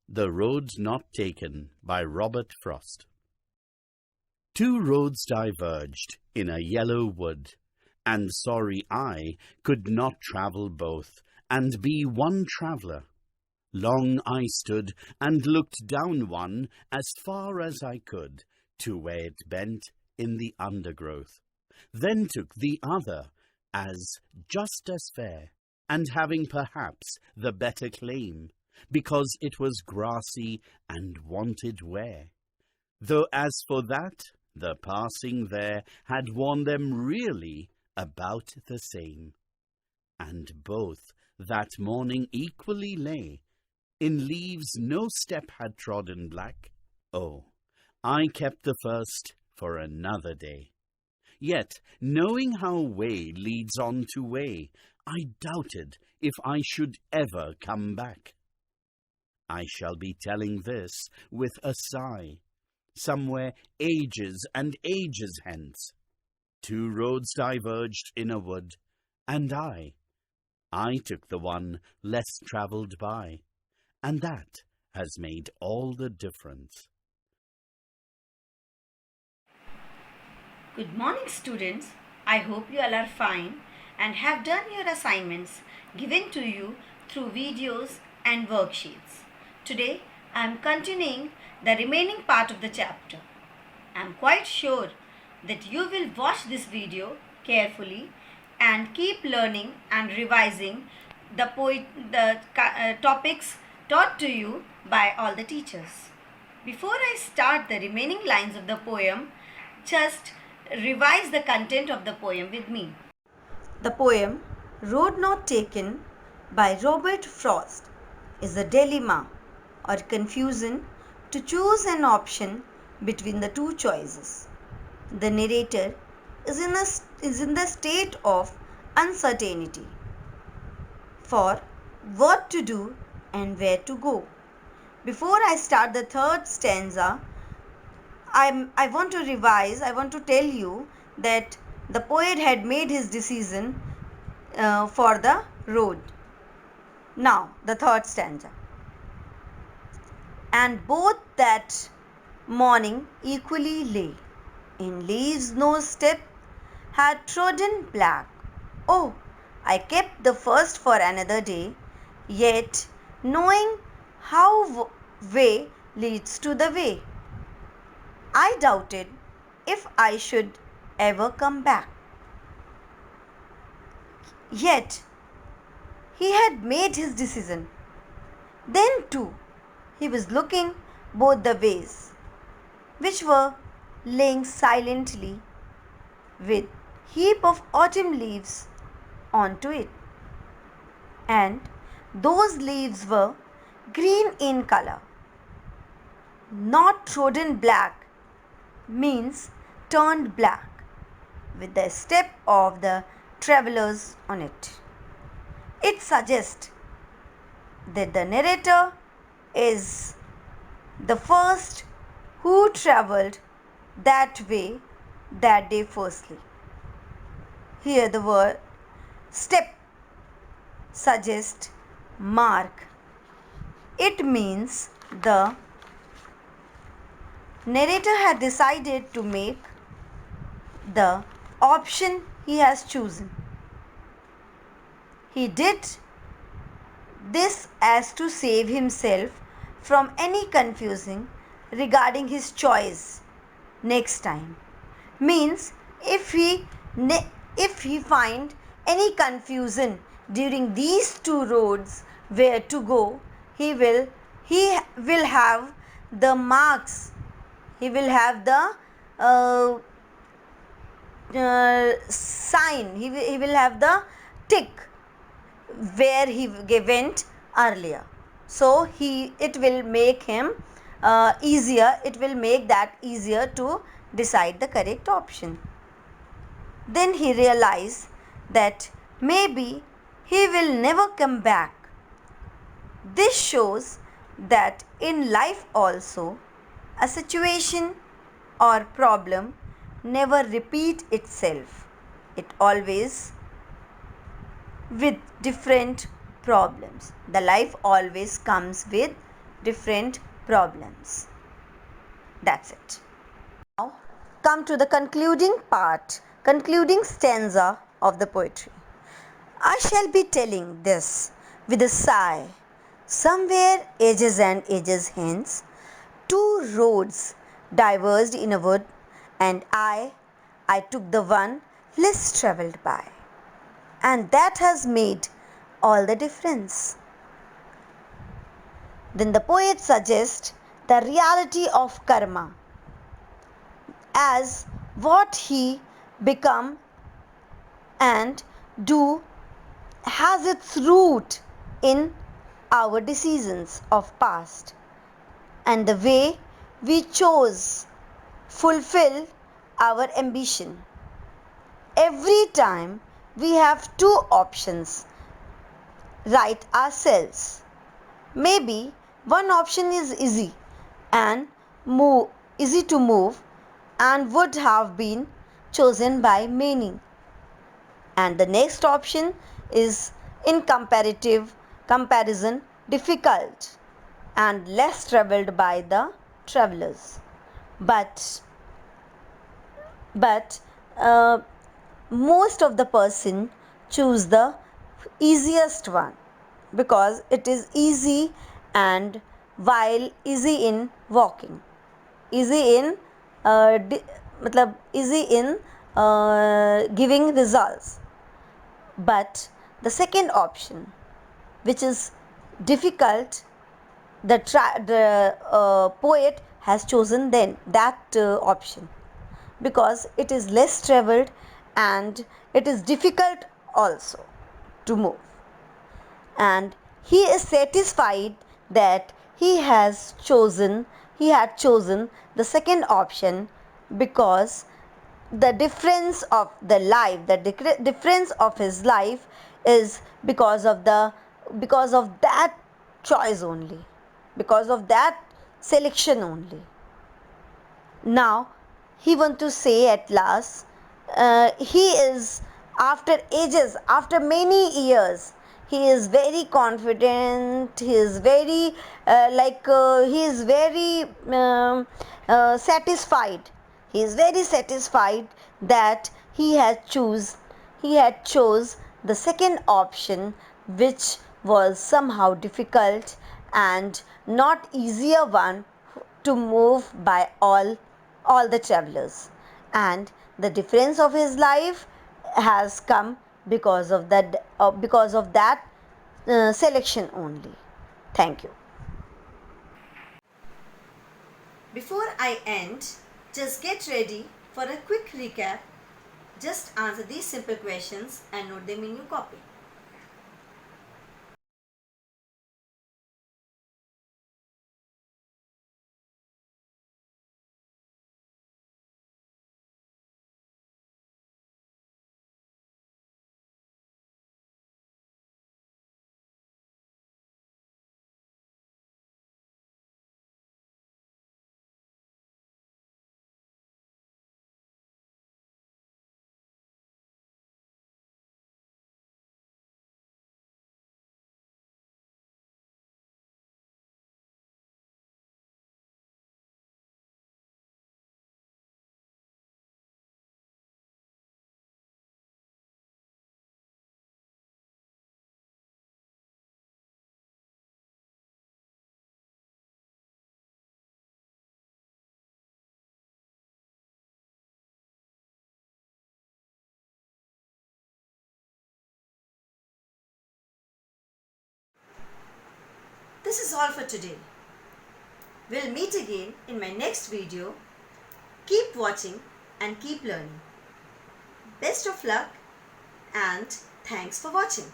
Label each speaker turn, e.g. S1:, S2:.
S1: The Road Not Taken by Robert Frost. Two roads diverged in a yellow wood, and sorry I could not travel both, and be one traveller. Long I stood and looked down one as far as I could, to where it bent in the undergrowth. Then took the other as just as fair, and having perhaps the better claim, because it was grassy and wanted wear. Though as for that, the passing there had worn them really about the same. And both that morning equally lay, in leaves no step had trodden black. Oh, I kept the first for another day. Yet, knowing how way leads on to way, I doubted if I should ever come back. I shall be telling this with a sigh, somewhere ages and ages hence. Two roads diverged in a wood, and I took the one less travelled by, and that has made all the difference.
S2: Good morning, students. I hope you all are fine and have done your assignments given to you through videos and worksheets. Today, I am continuing the remaining part of the chapter. I am quite sure that you will watch this video carefully and keep learning and revising the topics taught to you by all the teachers. Before I start the remaining lines of the poem, just revise the content of the poem with me. The poem Road Not Taken by Robert Frost is a dilemma or confusion to choose an option between the two choices. The narrator is in the state of uncertainty for what to do and where to go. Before I start the third stanza, I want to tell you that the poet had made his decision for the road. Now, the third stanza. And both that morning equally lay, in leaves no step had trodden black. Oh, I kept the first for another day, yet knowing how way leads to the way, I doubted if I should ever come back. Yet he had made his decision. Then too he was looking both the ways, which were laying silently with heap of autumn leaves onto it. And those leaves were green in color. Not trodden black means turned black with the step of the travelers on it. It suggests that the narrator is the first who travelled that way that day firstly. Here the word step suggests mark. It means the narrator had decided to make the option he has chosen. He did this as to save himself from any confusion regarding his choice next time. Means if he find any confusion during these two roads where to go, he will have the marks. He will have the sign. He will have the tick where he went earlier. So it will make him easier. It will make that easier to decide the correct option. Then he realized that maybe he will never come back. This shows that in life also, a situation or problem never repeat itself. It always with different problems. The life always comes with different problems. That's it. Now come to the concluding stanza of the poetry. I shall be telling this with a sigh. Somewhere ages and ages hence, two roads diverged in a wood, and I took the one less travelled by. And that has made all the difference. Then the poet suggests the reality of karma as what he become and do has its root in our decisions of past and the way we chose fulfill our ambition. Every time we have two options, right ourselves. Maybe one option is and easy to move and would have been chosen by many, and the next option is in comparison difficult and less traveled by the travelers. But but uh, most of the person choose the easiest one because it is easy, and while easy in walking, easy in easy in giving results. But the second option, which is difficult, the poet has chosen then that option because it is less traveled and it is difficult also to move, and he is satisfied that he had chosen the second option because the difference of the life the difference of his life is because of that choice only, because of that selection only. Now he want to say at last, he is after ages, after many years, he is very confident, he is very he is very satisfied, he is very satisfied that he had chose the second option, which was somehow difficult and not easier one to move by all the travelers, and the difference of his life has come because of that selection only. Thank you. Before I end, just get ready for a quick recap. Just answer these simple questions and note them in your copy. This is all for today. We'll meet again in my next video. Keep watching and keep learning. Best of luck and thanks for watching.